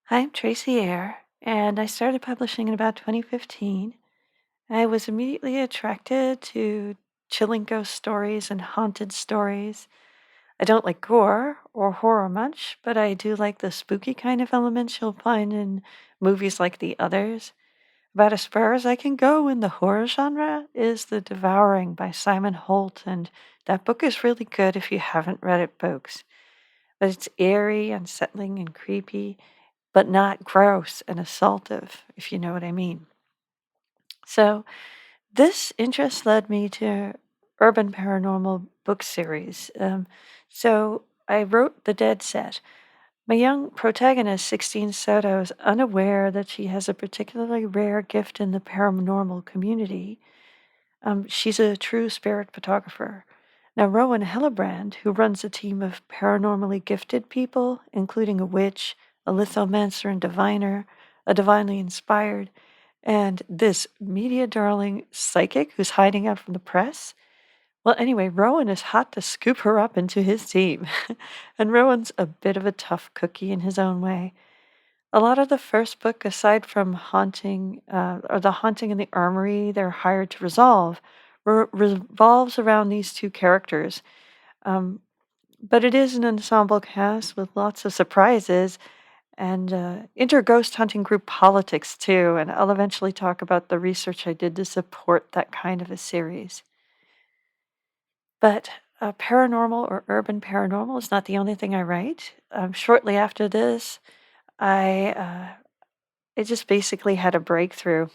Hi, I'm Tracy Ayre, and I started publishing in about 2015. I was immediately attracted to chilling ghost stories and haunted stories. I don't like gore or horror much, but I do like the spooky kind of elements you'll find in movies like The Others. About as far as I can go in the horror genre is The Devouring by Simon Holt, and that book is really good if you haven't read it, folks. But it's eerie, unsettling, and creepy, but not gross and assaultive, if you know what I mean. So, this interest led me to urban paranormal book series. So, I wrote The Dead Set. My young protagonist, 16 Soto, is unaware that she has a particularly rare gift in the paranormal community. She's a true spirit photographer. Now, Rowan Hellebrand, who runs a team of paranormally gifted people, including a witch, a lithomancer and diviner, a divinely inspired, and this media darling psychic who's hiding out from the press. Well, anyway, Rowan is hot to scoop her up into his team. And Rowan's a bit of a tough cookie in his own way. A lot of the first book, aside from haunting, or the haunting in the armory they're hired to resolve, revolves around these two characters. Um, but it is an ensemble cast with lots of surprises and inter-ghost hunting group politics too. And I'll eventually talk about the research I did to support that kind of a series. But paranormal or urban paranormal is not the only thing I write. Shortly after this, I just basically had a breakthrough.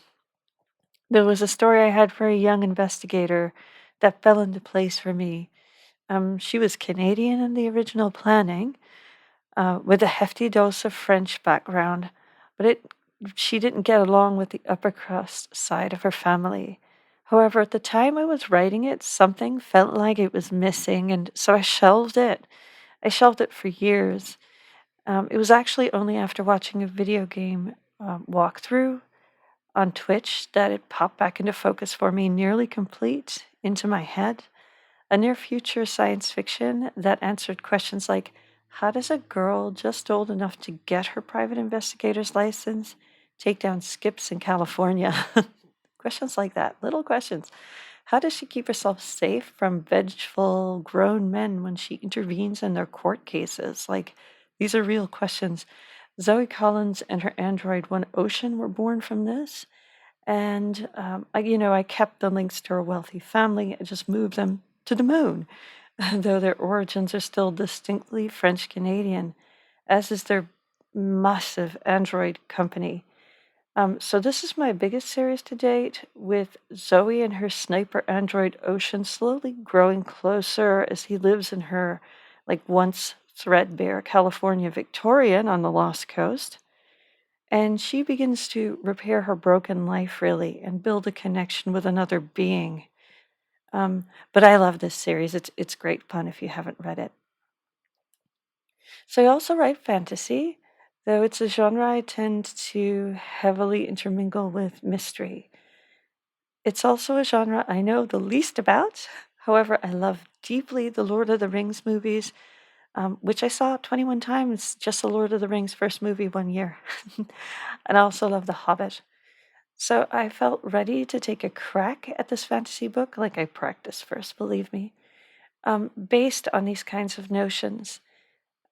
There was a story I had for a young investigator that fell into place for me. She was Canadian in the original planning, with a hefty dose of French background, but she didn't get along with the upper crust side of her family. However, at the time I was writing it, something felt like it was missing, and so I shelved it. I shelved it for years. It was actually only after watching a video game walkthrough on Twitch that it popped back into focus for me, nearly complete into my head. A near future science fiction that answered questions like, how does a girl just old enough to get her private investigator's license take down skips in California? Questions like that, little questions. How does she keep herself safe from vengeful grown men when she intervenes in their court cases? Like, these are real questions. Zoe Collins and her android One Ocean were born from this. And I kept the links to her wealthy family. I just moved them to the moon, though their origins are still distinctly French Canadian, as is their massive android company. So this is my biggest series to date, with Zoe and her sniper android Ocean slowly growing closer as he lives in her, like, once threadbare California Victorian on the Lost Coast. And she begins to repair her broken life, really, and build a connection with another being. But I love this series. It's great fun if you haven't read it. So I also write fantasy, though it's a genre I tend to heavily intermingle with mystery. It's also a genre I know the least about. However, I love deeply the Lord of the Rings movies, which I saw 21 times, just the Lord of the Rings first movie one year. And I also love The Hobbit. So I felt ready to take a crack at this fantasy book, like I practiced first, believe me, based on these kinds of notions.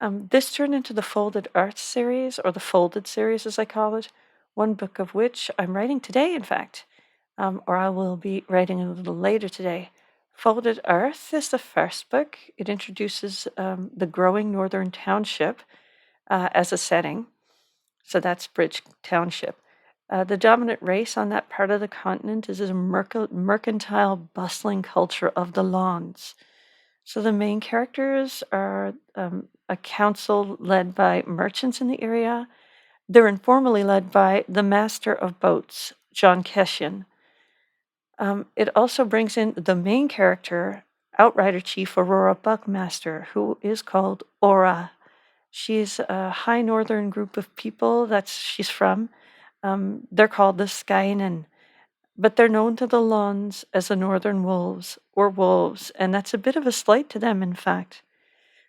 This turned into the Folded Arts series, or the Folded series as I call it, one book of which I'm writing today, in fact, or I will be writing a little later today. Folded Earth is the first book. It introduces the growing northern township as a setting. So that's Bridge Township. The dominant race on that part of the continent is a mercantile, bustling culture of the lawns. So the main characters are a council led by merchants in the area. They're informally led by the master of boats, John Keshian. It also brings in the main character, Outrider Chief Aurora Buckmaster, who is called Aura. She's a high northern group of people she's from. They're called the Skynen, but they're known to the Lons as the Northern Wolves, or Wolves, and that's a bit of a slight to them, in fact.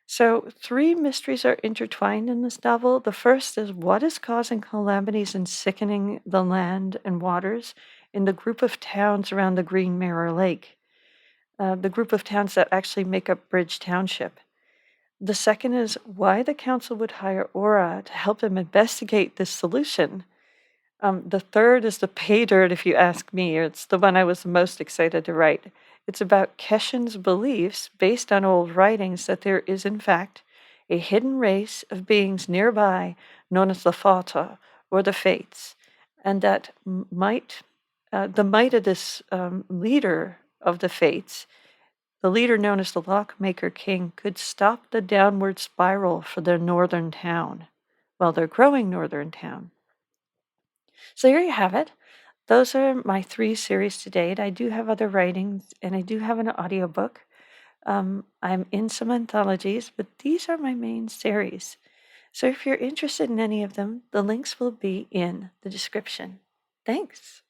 So, three mysteries are intertwined in this novel. The first is what is causing calamities and sickening the land and waters in the group of towns around the Green Mirror Lake, the group of towns that actually make up Bridge Township. The second is why the council would hire Aura to help them investigate this solution. The third is the pay dirt, if you ask me. It's the one I was the most excited to write. It's about Keshen's beliefs, based on old writings, that there is, in fact, a hidden race of beings nearby known as the Fata, or the Fates, and that the might of this leader of the Fates, the leader known as the Lockmaker King, could stop the downward spiral for their northern town. Well, their growing northern town. So there you have it. Those are my three series to date. I do have other writings and I do have an audiobook. I'm in some anthologies, but these are my main series. So if you're interested in any of them, the links will be in the description. Thanks.